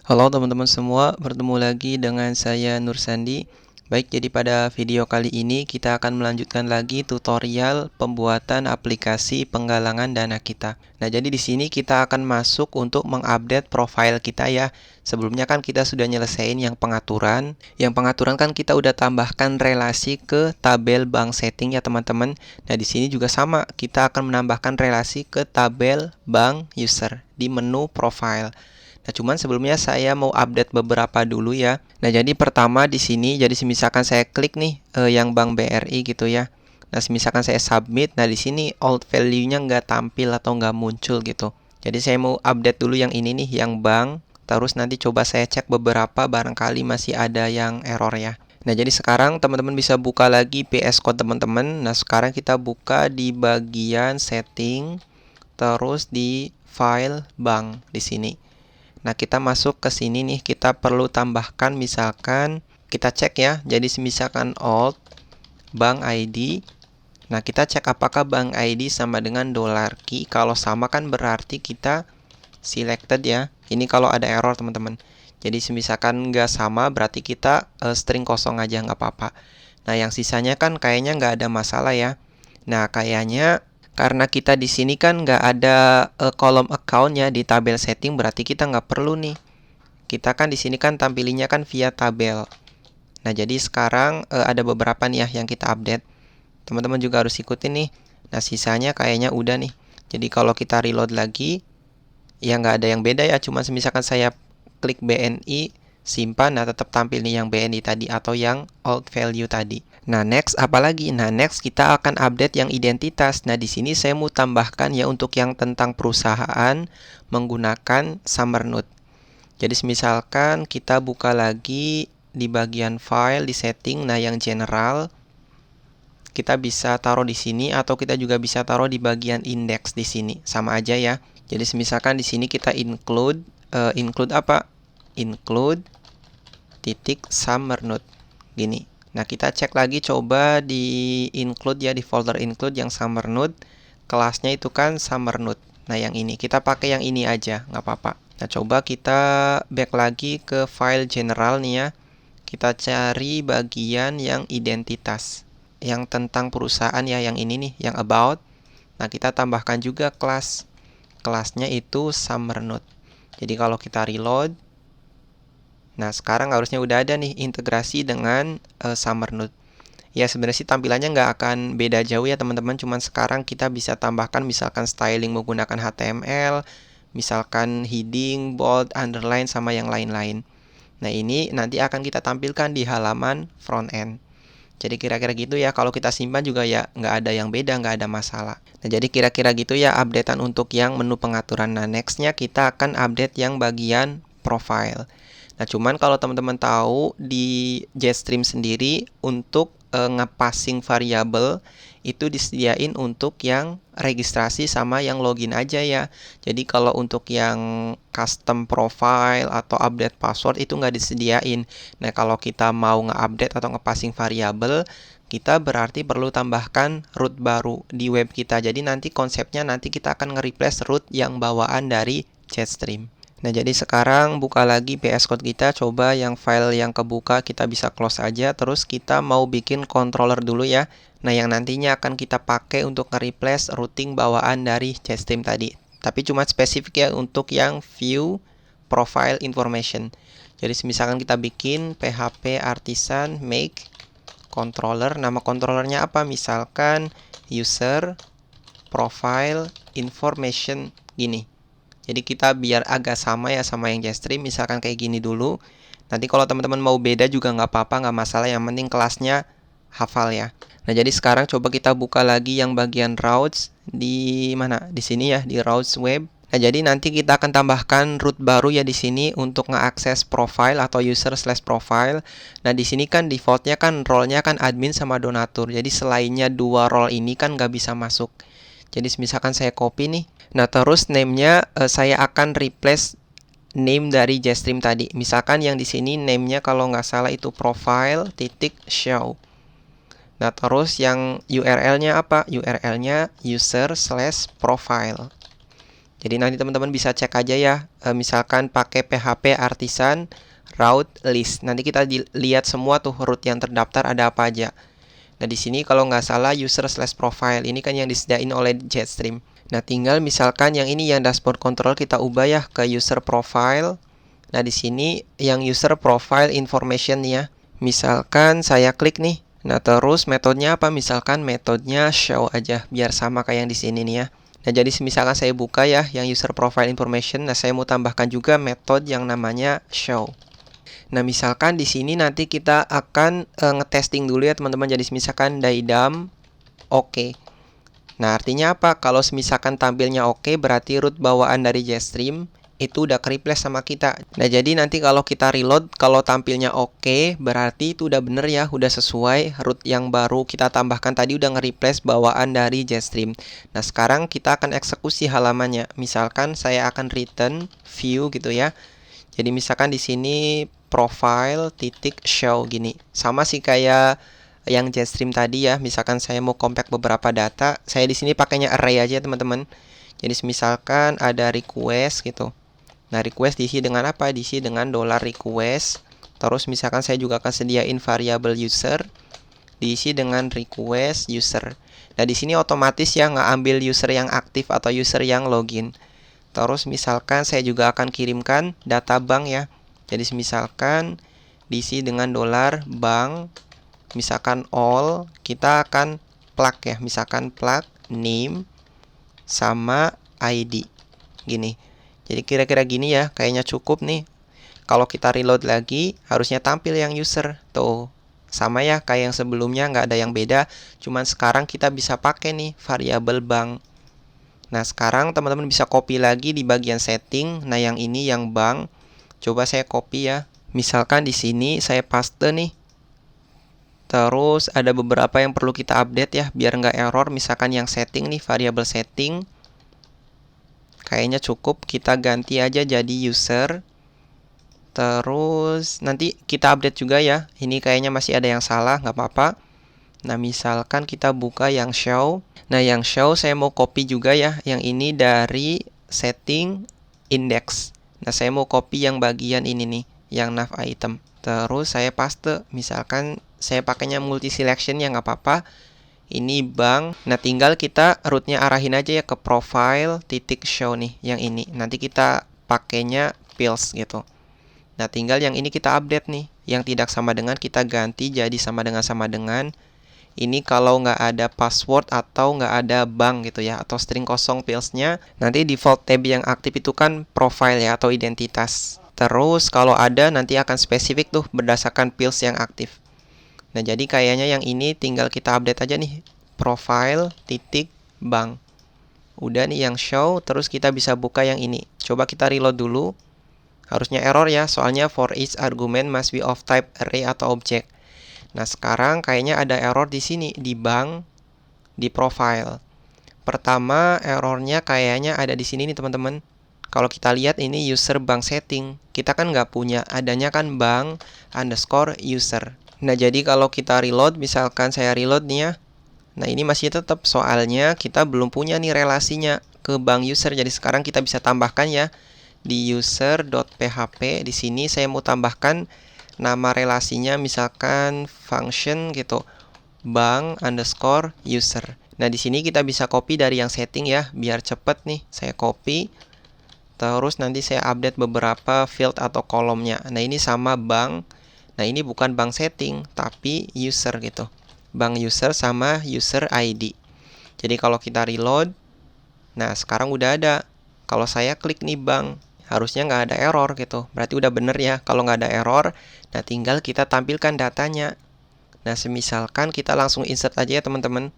Halo teman-teman semua, bertemu lagi dengan saya Nur Sandi. Baik, jadi pada video kali ini kita akan melanjutkan lagi tutorial pembuatan aplikasi penggalangan dana kita. Nah, jadi di sini kita akan masuk untuk mengupdate profile kita ya. Sebelumnya kan kita sudah nyelesain yang pengaturan. Yang pengaturan kan kita udah tambahkan relasi ke tabel bank setting ya teman-teman. Nah, di sini juga sama, kita akan menambahkan relasi ke tabel bank user di menu profile. Nah, cuman sebelumnya saya mau update beberapa dulu ya. Nah, jadi pertama di sini, jadi misalkan saya klik nih yang Bank BRI gitu ya. Nah, misalkan saya submit, nah di sini old value-nya nggak tampil atau nggak muncul gitu. Jadi saya mau update dulu yang ini nih, yang bank. Terus nanti coba saya cek beberapa, barangkali masih ada yang error ya. Nah, jadi sekarang teman-teman bisa buka lagi PS Code teman-teman. Nah, sekarang kita buka di bagian setting, terus di file bank di sini. Nah, kita masuk ke sini nih, kita perlu tambahkan misalkan kita cek ya. Jadi misalkan old bank ID. Nah, kita cek apakah bank ID sama dengan $key. Kalau sama kan berarti kita selected ya. Ini kalau ada error teman-teman. Jadi misalkan nggak sama berarti kita string kosong aja nggak apa-apa. Nah, yang sisanya kan kayaknya nggak ada masalah ya. Nah, kayaknya karena kita di sini kan nggak ada kolom account-nya di tabel setting, berarti kita nggak perlu nih. Kita kan di sini kan tampilinnya kan via tabel. Nah, jadi sekarang ada beberapa nih ya yang kita update. Teman-teman juga harus ikutin nih. Nah, sisanya kayaknya udah nih. Jadi kalau kita reload lagi, ya nggak ada yang beda ya. Cuma misalkan saya klik BNI, simpan, nah tetap tampil nih yang BNI tadi atau yang old value tadi. Nah, next apalagi? Nah, next kita akan update yang identitas. Nah, di sini saya mau tambahkan ya untuk yang tentang perusahaan menggunakan Summernote. Jadi misalkan kita buka lagi di bagian file di setting, nah yang general kita bisa taruh di sini atau kita juga bisa taruh di bagian index di sini. Sama aja ya. Jadi misalkan di sini kita include apa? Include titik Summernote. Gini. Nah, kita cek lagi coba di include ya, di folder include yang Summernote. Kelasnya itu kan Summernote. Nah, yang ini. Kita pakai yang ini aja, nggak apa-apa. Nah, coba kita back lagi ke file general nih ya. Kita cari bagian yang identitas. Yang tentang perusahaan ya, yang ini nih, yang about. Nah, kita tambahkan juga kelas. Kelasnya itu Summernote. Jadi kalau kita reload, nah, sekarang harusnya udah ada nih integrasi dengan Summernote. Ya, sebenarnya sih tampilannya nggak akan beda jauh ya teman-teman. Cuman sekarang kita bisa tambahkan misalkan styling menggunakan HTML, misalkan heading, bold, underline, sama yang lain-lain. Nah, ini nanti akan kita tampilkan di halaman front end. Jadi kira-kira gitu ya, kalau kita simpan juga ya nggak ada yang beda, nggak ada masalah. Nah, jadi kira-kira gitu ya updatean untuk yang menu pengaturan. Nah, nextnya kita akan update yang bagian profile. Nah, cuman kalau teman-teman tahu di Jetstream sendiri untuk ngepassing variabel itu disediain untuk yang registrasi sama yang login aja ya. Jadi kalau untuk yang custom profile atau update password itu nggak disediain. Nah, kalau kita mau nge-update atau ngepassing variabel, kita berarti perlu tambahkan root baru di web kita. Jadi nanti konsepnya nanti kita akan nge-replace root yang bawaan dari Jetstream. Nah, jadi sekarang buka lagi VS Code kita, coba yang file yang kebuka kita bisa close aja, terus kita mau bikin controller dulu ya. Nah, yang nantinya akan kita pakai untuk nge-replace routing bawaan dari Jetstream tadi. Tapi cuma spesifik ya untuk yang view profile information. Jadi misalkan kita bikin PHP artisan make controller, nama controllernya apa? Misalkan user profile information gini. Jadi kita biar agak sama ya sama yang Jetstream, misalkan kayak gini dulu. Nanti kalau teman-teman mau beda juga nggak apa-apa, nggak masalah. Yang penting kelasnya hafal ya. Nah, jadi sekarang coba kita buka lagi yang bagian routes di mana? Di sini ya, di routes web. Nah, jadi nanti kita akan tambahkan root baru ya di sini untuk ngeakses profile atau user/profile. Nah, di sini kan defaultnya kan role-nya kan admin sama donatur. Jadi selainnya dua role ini kan nggak bisa masuk. Jadi misalkan saya copy nih. Nah, terus name-nya saya akan replace name dari Jetstream tadi. Misalkan yang di sini name-nya kalau nggak salah itu profile.show. Nah, terus yang URL-nya apa? URL-nya user/profile. Jadi nanti teman-teman bisa cek aja ya, misalkan pakai PHP Artisan route list. Nanti kita lihat semua tuh route yang terdaftar ada apa aja. Nah, di sini kalau nggak salah user/profile ini kan yang disediain oleh Jetstream. Nah, tinggal misalkan yang ini yang dashboard control kita ubah ya ke user profile. Nah, di sini yang user profile information ya. Misalkan saya klik nih. Nah, terus metodenya apa? Misalkan metodenya show aja biar sama kayak yang di sini nih ya. Nah, jadi misalkan saya buka ya yang user profile information. Nah, saya mau tambahkan juga metode yang namanya show. Nah, misalkan di sini nanti kita akan ngetesting dulu ya teman-teman. Jadi misalkan daidam oke. Nah, artinya apa? Kalau misalkan tampilnya oke, berarti root bawaan dari Jetstream itu udah ke-replace sama kita. Nah, jadi nanti kalau kita reload, kalau tampilnya oke, berarti itu udah bener ya, udah sesuai root yang baru kita tambahkan tadi udah nge-replace bawaan dari Jetstream. Nah, sekarang kita akan eksekusi halamannya. Misalkan saya akan return view gitu ya. Jadi misalkan di sini profile titik show gini. Sama sih kayak yang Jetstream tadi ya. Misalkan saya mau compact beberapa data, saya di sini pakainya array aja teman-teman. Jadi misalkan ada request gitu. Nah, request diisi dengan apa? Diisi dengan $request. Terus misalkan saya juga akan sediain variabel user, diisi dengan request user. Nah, di sini otomatis ya ngambil user yang aktif atau user yang login. Terus misalkan saya juga akan kirimkan data bank ya. Jadi misalkan diisi dengan $bank, misalkan all, kita akan plug ya. Misalkan plug name sama ID. Gini. Jadi kira-kira gini ya, kayaknya cukup nih. Kalau kita reload lagi, harusnya tampil yang user. Tuh, sama ya kayak yang sebelumnya, nggak ada yang beda. Cuman sekarang kita bisa pakai nih variabel bank. Nah, sekarang teman-teman bisa copy lagi di bagian setting. Nah, yang ini yang bank. Coba saya copy ya. Misalkan di sini saya paste nih. Terus ada beberapa yang perlu kita update ya, biar nggak error. Misalkan yang setting nih, variabel setting. Kayaknya cukup, kita ganti aja jadi user. Terus nanti kita update juga ya. Ini kayaknya masih ada yang salah, nggak apa-apa. Nah, misalkan kita buka yang show. Nah, yang show saya mau copy juga ya. Yang ini dari setting index. Nah, saya mau copy yang bagian ini nih, yang nav item. Terus saya paste. Misalkan saya pakainya multi selection ya nggak apa-apa. Ini bank. Nah, tinggal kita rootnya arahin aja ya ke profile titik show nih, yang ini. Nanti kita pakainya pills gitu. Nah, tinggal yang ini kita update nih. Yang tidak sama dengan kita ganti jadi sama dengan. Ini kalau nggak ada password atau nggak ada bank gitu ya, atau string kosong pillsnya, nanti default tab yang aktif itu kan profile ya, atau identitas. Terus kalau ada nanti akan spesifik tuh berdasarkan pills yang aktif. Nah, jadi kayaknya yang ini tinggal kita update aja nih, profile titik bank. Udah nih yang show, terus kita bisa buka yang ini. Coba kita reload dulu. Harusnya error ya, soalnya for each argument must be of type array atau object. Nah, sekarang kayaknya ada error di sini, di bank, di profile. Pertama, errornya kayaknya ada di sini nih teman-teman. Kalau kita lihat ini user bank setting, kita kan nggak punya, adanya kan bank underscore user. Nah, jadi kalau kita reload, misalkan saya reload nih ya. Nah, ini masih tetap, soalnya kita belum punya nih relasinya ke bank user. Jadi sekarang kita bisa tambahkan ya di user.php. Di sini saya mau tambahkan nama relasinya, misalkan function gitu, bank underscore user. Nah, di sini kita bisa copy dari yang setting ya, biar cepet nih. Saya copy. Terus nanti saya update beberapa field atau kolomnya. Nah, ini sama bank. Nah, ini bukan bank setting, tapi user gitu. Bank user sama user ID. Jadi kalau kita reload, nah sekarang udah ada. Kalau saya klik nih bank, harusnya nggak ada error gitu. Berarti udah bener ya. Kalau nggak ada error, nah tinggal kita tampilkan datanya. Nah, semisalkan kita langsung insert aja ya teman-teman.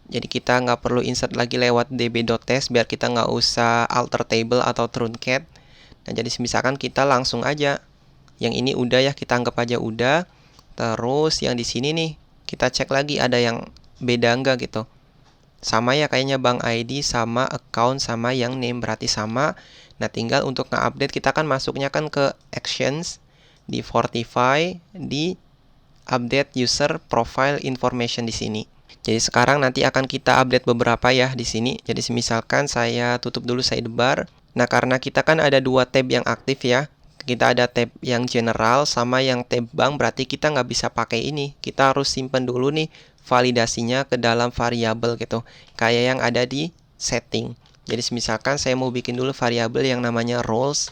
Jadi kita nggak perlu insert lagi lewat db.test biar kita nggak usah alter table atau truncat. Nah, jadi misalkan kita langsung aja. Yang ini udah ya, kita anggap aja udah. Terus yang di sini nih, kita cek lagi ada yang beda enggak gitu. Sama ya kayaknya bank ID sama account sama yang name, berarti sama. Nah, tinggal untuk nge-update kita kan masuknya kan ke actions, di Fortify, di update user profile information di sini. Jadi sekarang nanti akan kita update beberapa ya di sini. Jadi misalkan saya tutup dulu sidebar. Nah, karena kita kan ada dua tab yang aktif ya. Kita ada tab yang general sama yang tab bank, berarti kita nggak bisa pakai ini. Kita harus simpan dulu nih validasinya ke dalam variabel gitu. Kayak yang ada di setting. Jadi misalkan saya mau bikin dulu variabel yang namanya roles.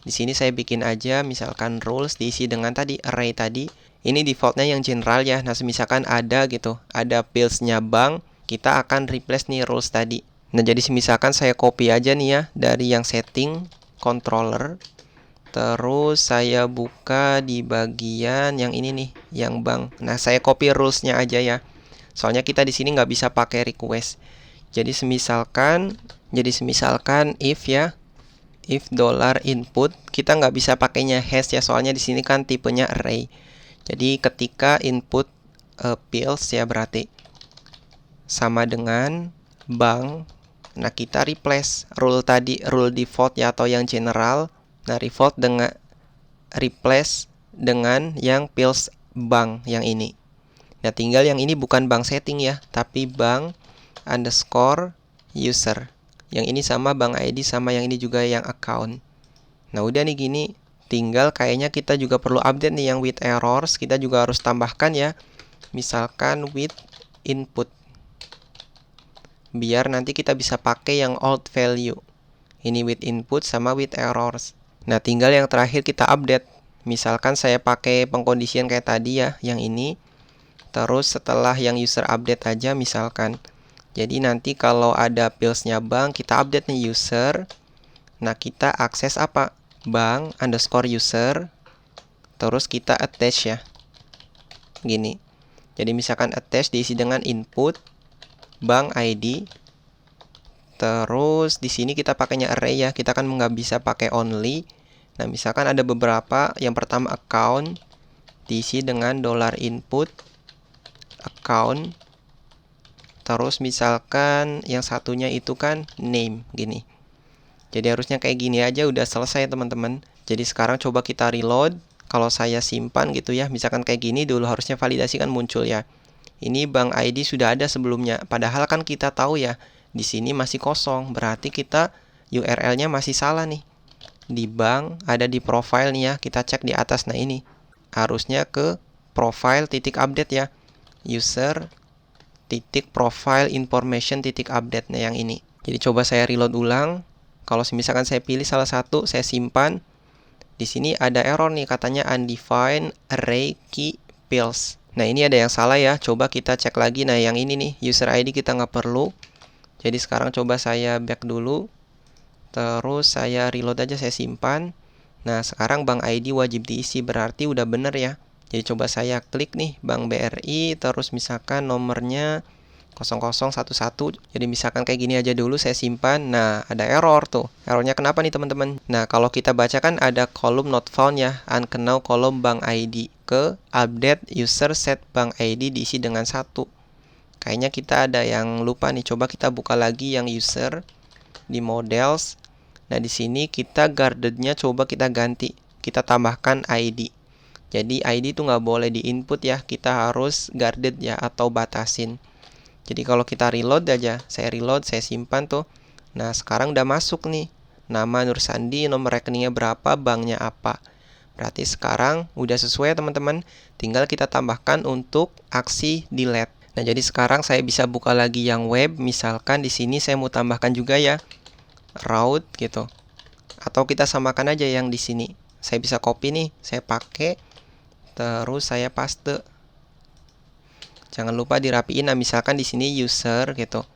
Di sini saya bikin aja misalkan rules diisi dengan tadi array tadi. Ini defaultnya yang general ya. Nah, misalkan ada gitu, ada fields-nya bank, kita akan replace nih rules tadi. Nah, jadi misalkan saya copy aja nih ya dari yang setting controller. Terus saya buka di bagian yang ini nih, yang bank. Nah, saya copy rules-nya aja ya. Soalnya kita di sini nggak bisa pakai request. Jadi misalkan if ya. If $input, kita nggak bisa pakainya hash ya, soalnya di sini kan tipenya array. Jadi ketika input fields ya berarti sama dengan bank. Nah, kita replace rule tadi, rule default ya atau yang general. Nah, replace dengan yang fields bank yang ini. Nah, tinggal yang ini bukan bank setting ya, tapi bank underscore user. Yang ini sama bank ID, sama yang ini juga yang account. Nah, udah nih gini. Tinggal kayaknya kita juga perlu update nih yang with errors. Kita juga harus tambahkan ya. Misalkan with input. Biar nanti kita bisa pakai yang old value. Ini with input sama with errors. Nah, tinggal yang terakhir kita update. Misalkan saya pakai pengkondisian kayak tadi ya, yang ini. Terus setelah yang user update aja misalkan. Jadi nanti kalau ada fields-nya bank, kita update nih user. Nah, kita akses apa? Bank underscore user. Terus kita attach ya. Gini. Jadi misalkan attach diisi dengan input bank ID. Terus di sini kita pakainya array ya. Kita kan nggak bisa pakai only. Nah, misalkan ada beberapa. Yang pertama account diisi dengan $input account. Terus misalkan yang satunya itu kan name gini. Jadi harusnya kayak gini aja udah selesai teman-teman. Jadi sekarang coba kita reload. Kalau saya simpan gitu ya, misalkan kayak gini dulu harusnya validasi kan muncul ya. Ini bank ID sudah ada sebelumnya. Padahal kan kita tahu ya, di sini masih kosong. Berarti kita URL-nya masih salah nih. Di bank ada di profile nih ya. Kita cek di atas. Nah, ini harusnya ke profile titik update ya. User titik profile information titik update. Nah, yang ini. Jadi coba saya reload ulang. Kalau misalkan saya pilih salah satu, saya simpan. Di sini ada error nih, katanya undefined array key fields. Nah, ini ada yang salah ya. Coba kita cek lagi. Nah, yang ini nih, user ID kita nggak perlu. Jadi sekarang coba saya back dulu. Terus saya reload aja, saya simpan. Nah, sekarang bank ID wajib diisi, berarti udah bener ya. Jadi coba saya klik nih Bank BRI, terus misalkan nomornya 0011. Jadi misalkan kayak gini aja dulu saya simpan. Nah, ada error tuh. Errornya kenapa nih teman-teman? Nah, kalau kita baca kan ada kolom not found ya, unknown kolom bank ID. Ke update user set bank ID diisi dengan 1. Kayaknya kita ada yang lupa nih. Coba kita buka lagi yang user di models. Nah, di sini kita guardednya coba kita ganti. Kita tambahkan ID. Jadi ID itu nggak boleh di input ya. Kita harus guarded ya atau batasin. Jadi kalau kita reload aja, saya reload, saya simpan tuh. Nah, sekarang udah masuk nih. Nama Nur Sandi, nomor rekeningnya berapa, banknya apa. Berarti sekarang udah sesuai teman-teman. Tinggal kita tambahkan untuk aksi delete. Nah, jadi sekarang saya bisa buka lagi yang web. Misalkan di sini saya mau tambahkan juga ya route gitu. Atau kita samakan aja yang di sini. Saya bisa copy nih, saya pakai. Terus saya paste. Jangan lupa dirapiin. Nah, misalkan di sini user gitu.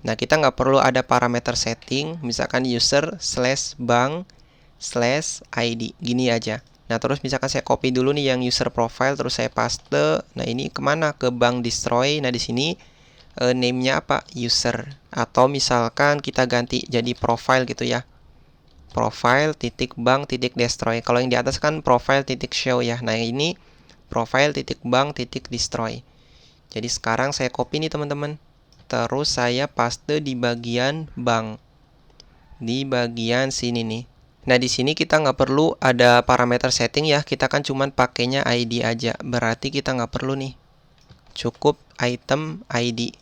Nah, kita nggak perlu ada parameter setting. Misalkan user/bank/id. Gini aja. Nah, terus misalkan saya copy dulu nih yang user profile. Terus saya paste. Nah, ini kemana? Ke bank destroy. Nah, di sini name-nya apa? User. Atau misalkan kita ganti jadi profile gitu ya. Profile titik bank titik destroy. Kalau yang di atas kan profile titik show ya. Nah, ini profile titik bank titik destroy. Jadi sekarang saya copy nih teman-teman. Terus saya paste di bagian bank. Di bagian sini nih. Nah, di sini kita nggak perlu ada parameter setting ya. Kita kan cuman pakainya ID aja. Berarti kita nggak perlu nih cukup item ID.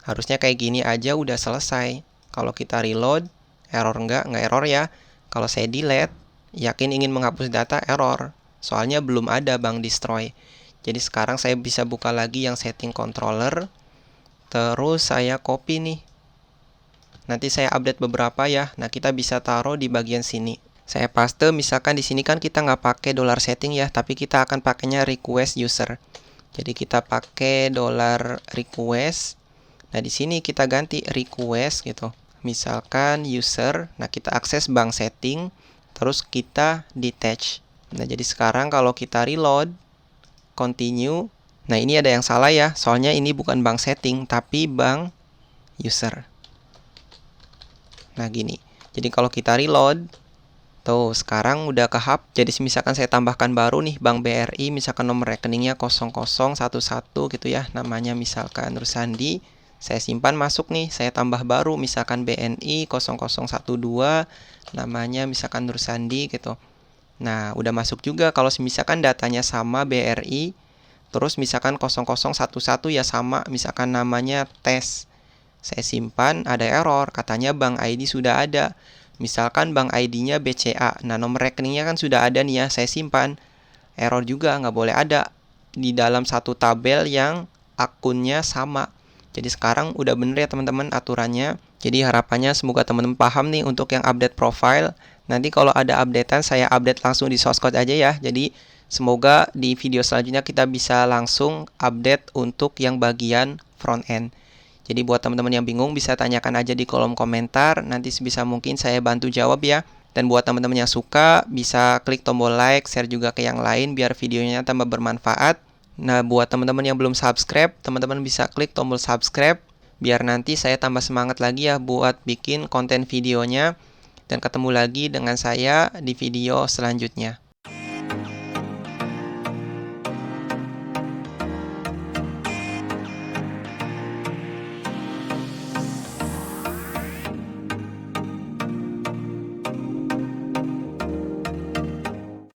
Harusnya kayak gini aja udah selesai. Kalau kita reload, error nggak error ya. Kalau saya delete, yakin ingin menghapus data, error. Soalnya belum ada bank destroy. Jadi sekarang saya bisa buka lagi yang setting controller. Terus saya copy nih. Nanti saya update beberapa ya. Nah, kita bisa taruh di bagian sini. Saya paste, misalkan di sini kan kita nggak pakai $setting ya, tapi kita akan pakainya request user. Jadi kita pakai $request. Nah, di sini kita ganti request gitu. Misalkan user, nah kita akses bank setting, terus kita detach. Nah, jadi sekarang kalau kita reload, continue. Nah, ini ada yang salah ya, soalnya ini bukan bank setting, tapi bank user. Nah, gini. Jadi kalau kita reload, tuh sekarang udah kehap. Jadi misalkan saya tambahkan baru nih Bank BRI, misalkan nomor rekeningnya 0011 gitu ya, namanya misalkan Nursandi. Saya simpan masuk nih, saya tambah baru misalkan BNI 0012, namanya misalkan Nursandi gitu. Nah, udah masuk juga kalau misalkan datanya sama BRI, terus misalkan 0011 ya sama, misalkan namanya tes. Saya simpan, ada error, katanya bank ID sudah ada. Misalkan bank ID-nya BCA, nah nomor rekeningnya kan sudah ada nih ya, saya simpan. Error juga, nggak boleh ada di dalam satu tabel yang akunnya sama. Jadi sekarang udah bener ya teman-teman aturannya. Jadi harapannya semoga teman-teman paham nih untuk yang update profile. Nanti kalau ada updatean saya update langsung di source code aja ya. Jadi semoga di video selanjutnya kita bisa langsung update untuk yang bagian front end. Jadi buat teman-teman yang bingung bisa tanyakan aja di kolom komentar. Nanti sebisa mungkin saya bantu jawab ya. Dan buat teman-teman yang suka bisa klik tombol like, share juga ke yang lain biar videonya tambah bermanfaat. Nah, buat teman-teman yang belum subscribe, teman-teman bisa klik tombol subscribe biar nanti saya tambah semangat lagi ya buat bikin konten videonya. Dan ketemu lagi dengan saya di video selanjutnya.